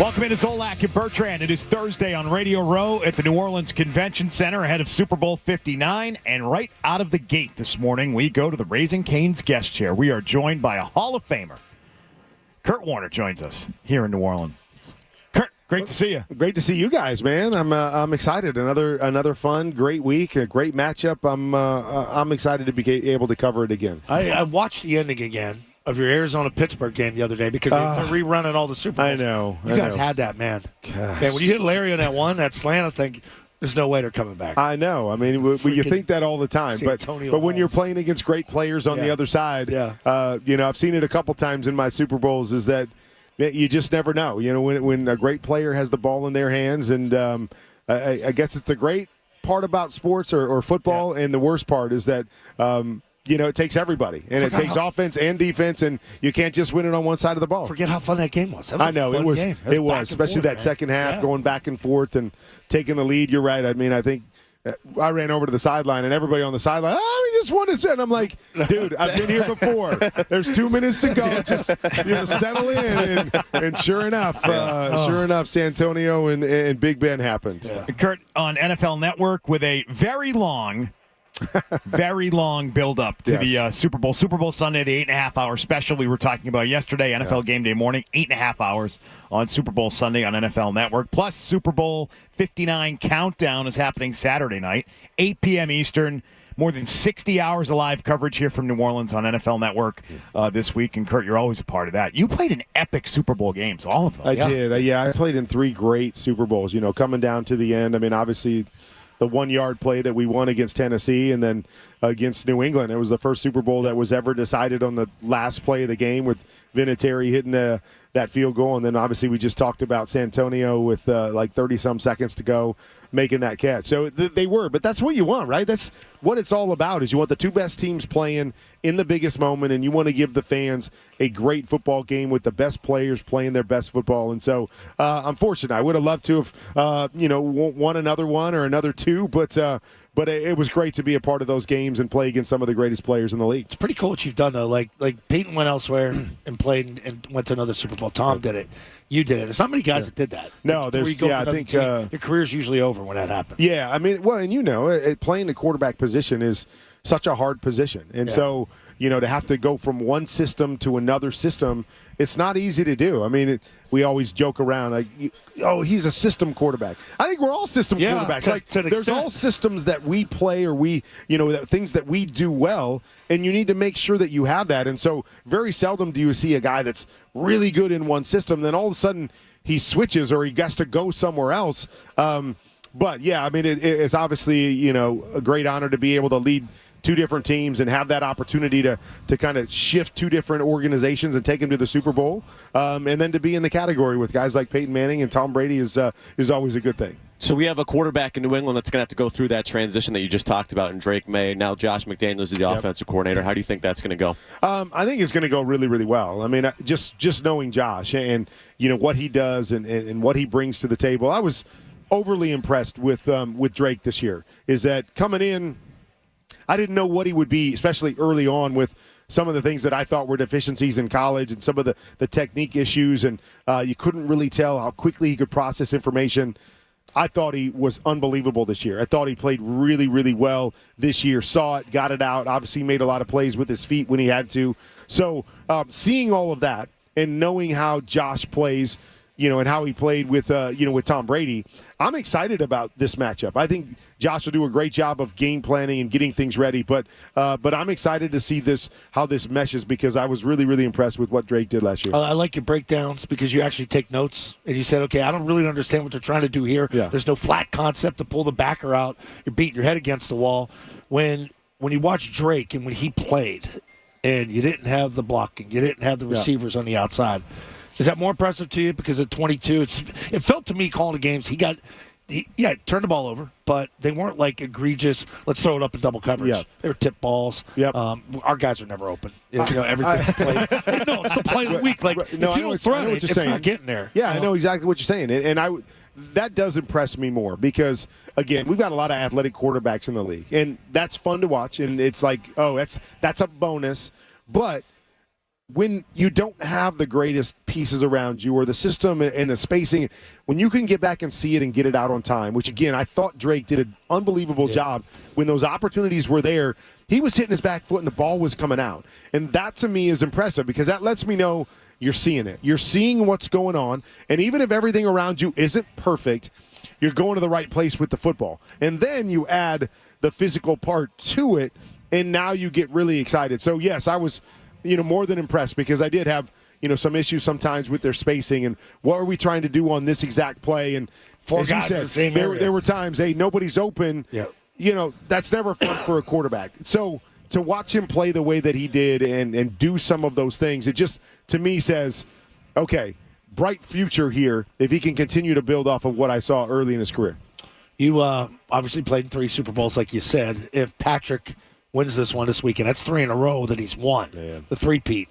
Welcome into Zolak Bertrand. It is Thursday on Radio Row at the New Orleans Convention Center ahead of Super Bowl 59. And right out of the gate this morning, we go to the Raising Cane's guest chair. We are joined by a Hall of Famer. Kurt Warner joins us here in New Orleans. Kurt, great to see you. Great to see you guys, man. I'm excited. Another fun, great week, a great matchup. I'm excited to be able to cover it again. I watched the ending again of your Arizona-Pittsburgh game the other day because they're rerunning all the Super Bowls. I know. You guys had that, man. Gosh. Man, when you hit Larry on that slant, I think there's no way they're coming back. I know. I mean, you think that all the time. But when you're playing against great players on the other side, I've seen it a couple times in my Super Bowls, is that you just never know. You know, when a great player has the ball in their hands, and I guess it's the great part about sports or football, and the worst part is that it takes everybody, and it takes offense and defense, and you can't just win it on one side of the ball. Forget how fun that game was. That was I know, it was. Game. It was, especially that second half, going back and forth and taking the lead. You're right. I mean, I think I ran over to the sideline, and everybody on the sideline, we just won this. And I'm like, dude, I've been here before. There's 2 minutes to go. Just settle in. And sure enough, Santonio and Big Ben happened. Yeah. Kurt, on NFL Network with a very long build-up to the Super Bowl. Super Bowl Sunday, the 8.5-hour special we were talking about yesterday, NFL Game Day morning, 8.5 hours on Super Bowl Sunday on NFL Network. Plus, Super Bowl 59 Countdown is happening Saturday night, 8 p.m. Eastern. More than 60 hours of live coverage here from New Orleans on NFL Network this week. And, Kurt, you're always a part of that. You played in epic Super Bowl games, all of them. I did. I played in 3 great Super Bowls, coming down to the end. I mean, obviously – the 1-yard play that we won against Tennessee, and then against New England. It was the first Super Bowl that was ever decided on the last play of the game, with Vinatieri hitting that field goal. And then obviously we just talked about Santonio with 30-some seconds to go making that catch. So they were, but that's what you want, right? That's what it's all about, is you want the 2 best teams playing in the biggest moment, and you want to give the fans a great football game with the best players playing their best football. And so I'm fortunate. I would have loved to have won another one or another 2, but it was great to be a part of those games and play against some of the greatest players in the league. It's pretty cool what you've done, though. Like Peyton went elsewhere and played and went to another Super Bowl. Tom did it. You did it. There's not many guys that did that. No, I think your career's usually over when that happens. Yeah, I mean, well, and playing the quarterback position is such a hard position, and so to have to go from one system to another system, it's not easy to do. I mean, we always joke around like, he's a system quarterback. I think we're all system quarterbacks. Like, there's all systems that we play, or things that we do well, and you need to make sure that you have that. And so very seldom do you see a guy that's really good in one system, then all of a sudden he switches or he has to go somewhere else. But yeah, I mean, it's obviously, a great honor to be able to lead 2 different teams and have that opportunity to kind of shift 2 different organizations and take them to the Super Bowl, and then to be in the category with guys like Peyton Manning and Tom Brady is always a good thing. So we have a quarterback in New England that's going to have to go through that transition that you just talked about in Drake Maye. Now Josh McDaniels is the offensive coordinator. How do you think that's going to go? I think it's going to go really, really well. I mean, just knowing Josh and what he does and what he brings to the table, I was overly impressed with Drake this year. Is that coming in, I didn't know what he would be, especially early on, with some of the things that I thought were deficiencies in college and some of the technique issues, and you couldn't really tell how quickly he could process information. I thought he was unbelievable this year. I thought he played really, really well this year. Saw it, got it out, obviously made a lot of plays with his feet when he had to. So seeing all of that and knowing how Josh plays, and how he played with Tom Brady, I'm excited about this matchup. I think Josh will do a great job of game planning and getting things ready, but I'm excited to see how this meshes, because I was really, really impressed with what Drake did last year. I like your breakdowns because you actually take notes, and you said, okay, I don't really understand what they're trying to do here. Yeah. There's no flat concept to pull the backer out. You're beating your head against the wall. When you watch Drake and when he played, and you didn't have the blocking, you didn't have the receivers on the outside, is that more impressive to you? Because at 22, it felt to me calling the games, he turned the ball over, but they weren't like egregious, let's throw it up in double coverage. Yep. They were tip balls. Yep. Our guys are never open. Everything's played. No, it's the play of the week. Like, if you don't throw it, it's not getting there. Yeah, I know exactly what you're saying. And that does impress me more because, again, we've got a lot of athletic quarterbacks in the league, and that's fun to watch, and it's like, that's a bonus. But when you don't have the greatest pieces around you or the system and the spacing, when you can get back and see it and get it out on time, which, again, I thought Drake did an unbelievable job. When those opportunities were there, he was hitting his back foot and the ball was coming out. And that, to me, is impressive because that lets me know you're seeing it. You're seeing what's going on. And even if everything around you isn't perfect, you're going to the right place with the football. And then you add the physical part to it, and now you get really excited. So, yes, I was – more than impressed because I did have, some issues sometimes with their spacing and what are we trying to do on this exact play. And four guys in the same area. There were times, hey, nobody's open. Yeah. That's never fun for a quarterback. So to watch him play the way that he did and do some of those things, it just, to me, says, okay, bright future here if he can continue to build off of what I saw early in his career. You obviously played in 3 Super Bowls, like you said. If Patrick wins this one this weekend, that's 3 in a row that he's won. Man. The three-peat.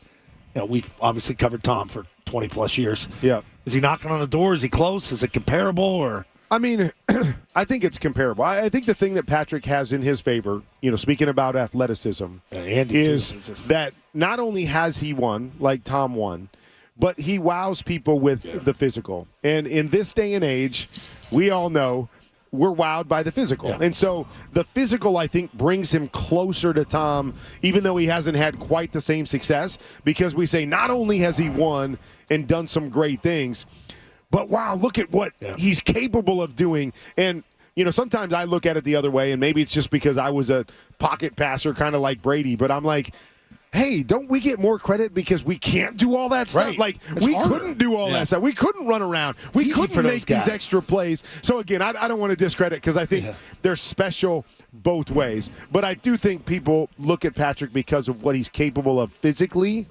We've obviously covered Tom for 20-plus years. Yeah. Is he knocking on the door? Is he close? Is it comparable? Or I mean, I think it's comparable. I think the thing that Patrick has in his favor, speaking about athleticism, is that not only has he won, like Tom won, but he wows people with the physical. And in this day and age, we all know we're wowed by the physical. Yeah. And so the physical, I think, brings him closer to Tom, even though he hasn't had quite the same success, because we say not only has he won and done some great things, but wow, look at what he's capable of doing. And, sometimes I look at it the other way, and maybe it's just because I was a pocket passer kind of like Brady, but I'm like, hey, don't we get more credit because we can't do all that stuff? Right. Like, it's we harder. couldn't do all that stuff. We couldn't run around. We couldn't make these extra plays. So, again, I don't want to discredit because I think they're special both ways. But I do think people look at Patrick because of what he's capable of physically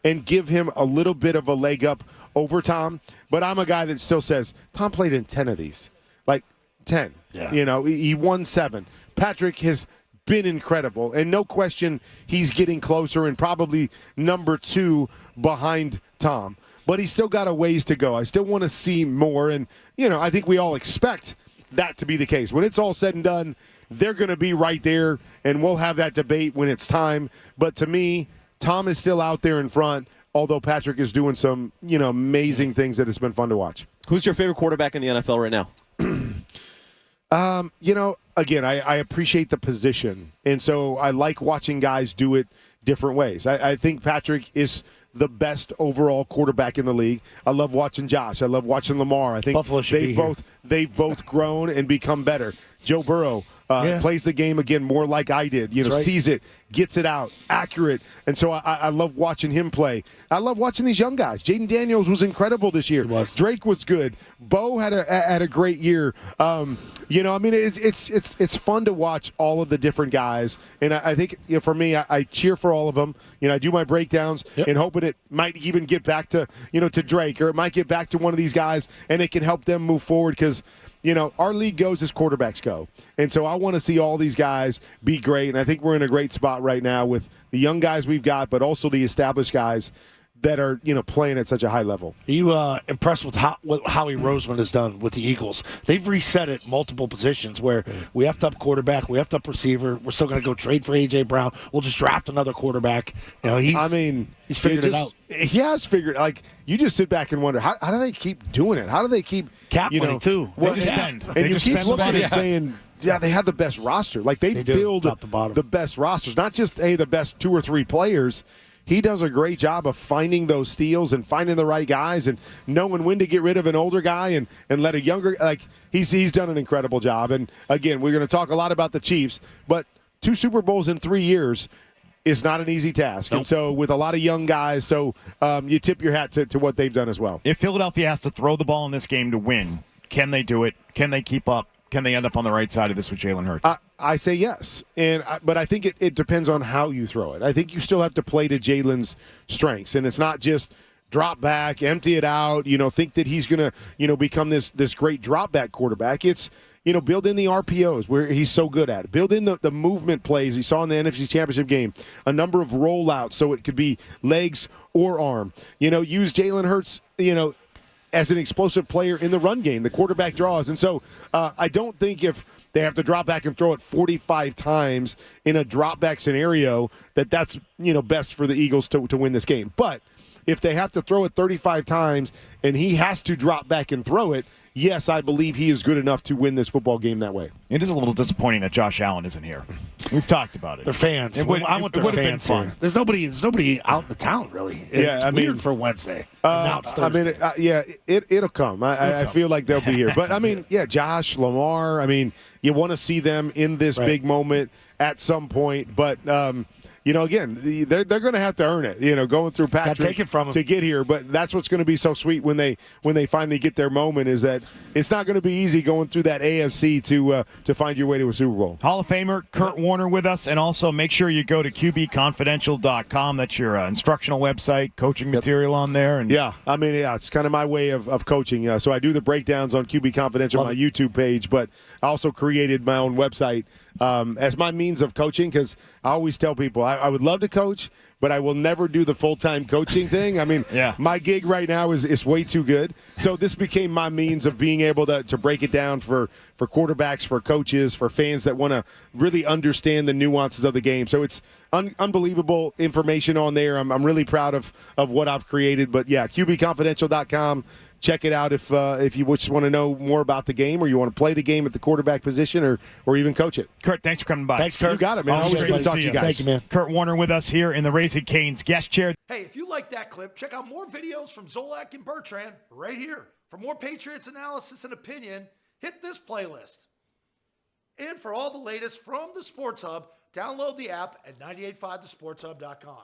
and give him a little bit of a leg up over Tom. But I'm a guy that still says, Tom played in 10 of these. Like, 10. Yeah. He won 7. Patrick has been incredible, and no question he's getting closer and probably number 2 behind Tom. But he's still got a ways to go. I still want to see more, and, I think we all expect that to be the case. When it's all said and done, they're going to be right there, and we'll have that debate when it's time. But to me, Tom is still out there in front, although Patrick is doing some, amazing things that it's been fun to watch. Who's your favorite quarterback in the NFL right now? Again, I appreciate the position, and so I like watching guys do it different ways. I think Patrick is the best overall quarterback in the league. I love watching Josh. I love watching Lamar. I think they've both grown and become better. Joe Burrow plays the game again more like I did. Sees it, gets it out, accurate. And so I love watching him play. I love watching these young guys. Jaden Daniels was incredible this year. Drake was good. Bo had a great year. It's fun to watch all of the different guys. And I think for me, I cheer for all of them. I do my breakdowns and hoping it might even get back to to Drake, or it might get back to one of these guys and it can help them move forward because our league goes as quarterbacks go. And so I want to see all these guys be great. And I think we're in a great spot right now with the young guys we've got, but also the established guys that are, playing at such a high level. Are you impressed with what Howie Roseman has done with the Eagles? They've reset it multiple positions where we have to up quarterback, we have to up receiver. We're still going to go trade for A.J. Brown. We'll just draft another quarterback. He's figured it out. He has figured. You just sit back and wonder how do they keep doing it? How do they keep cap money too? They just spend. And you keep looking and saying, they have the best roster. They build the best rosters, not just the best 2 or 3 players. He does a great job of finding those steals and finding the right guys and knowing when to get rid of an older guy and let a younger he's done an incredible job. And again, we're going to talk a lot about the Chiefs, but 2 Super Bowls in 3 years is not an easy task. Nope. And so with a lot of young guys, you tip your hat to what they've done as well. If Philadelphia has to throw the ball in this game to win, can they do it? Can they keep up? Can they end up on the right side of this with Jalen Hurts? I say yes, but I think it depends on how you throw it. I think you still have to play to Jalen's strengths, and it's not just drop back, empty it out, think that he's going to, become this great drop back quarterback. It's, build in the RPOs where he's so good at it. Build in the movement plays you saw in the NFC Championship game, a number of rollouts so it could be legs or arm. Use Jalen Hurts, as an explosive player in the run game. The quarterback draws. And so I don't think if they have to drop back and throw it 45 times in a drop back scenario that's best for the Eagles to win this game. But if they have to throw it 35 times and he has to drop back and throw it, yes, I believe he is good enough to win this football game that way. It is a little disappointing that Josh Allen isn't here. We've talking about it. They're fans. I want their fans here. There's nobody out in the town really. It's weird for Wednesday. Now it's Thursday. It'll come. I feel like they'll be here. But I mean, Josh, Lamar. I mean, you want to see them in this big moment at some point. But again, they're going to have to earn it. Going through Patrick take it from them to get here. But that's what's going to be so sweet when they finally get their moment. Is that it's not going to be easy going through that AFC to find your way to a Super Bowl. Hall of Famer Kurt Warner with us, and also make sure you go to QBConfidential.com. That's your instructional website, coaching material on there. And it's kind of my way of coaching. So I do the breakdowns on QB Confidential on my YouTube page, but I also created my own website as my means of coaching, because I always tell people I would love to coach, but I will never do the full-time coaching thing. I mean, my gig right now is way too good. So this became my means of being able to break it down for quarterbacks, for coaches, for fans that want to really understand the nuances of the game. So it's unbelievable information on there. I'm really proud of what I've created. But, QBConfidential.com. Check it out if you just want to know more about the game, or you want to play the game at the quarterback position, or even coach it. Kurt, thanks for coming by. Thanks, Kurt. You got it, man. Always good to talk to you guys. Thank you, man. Kurt Warner with us here in the Raising Cane's guest chair. Hey, if you like that clip, check out more videos from Zolak and Bertrand right here. For more Patriots analysis and opinion, hit this playlist. And for all the latest from the Sports Hub, download the app at 985thesportshub.com.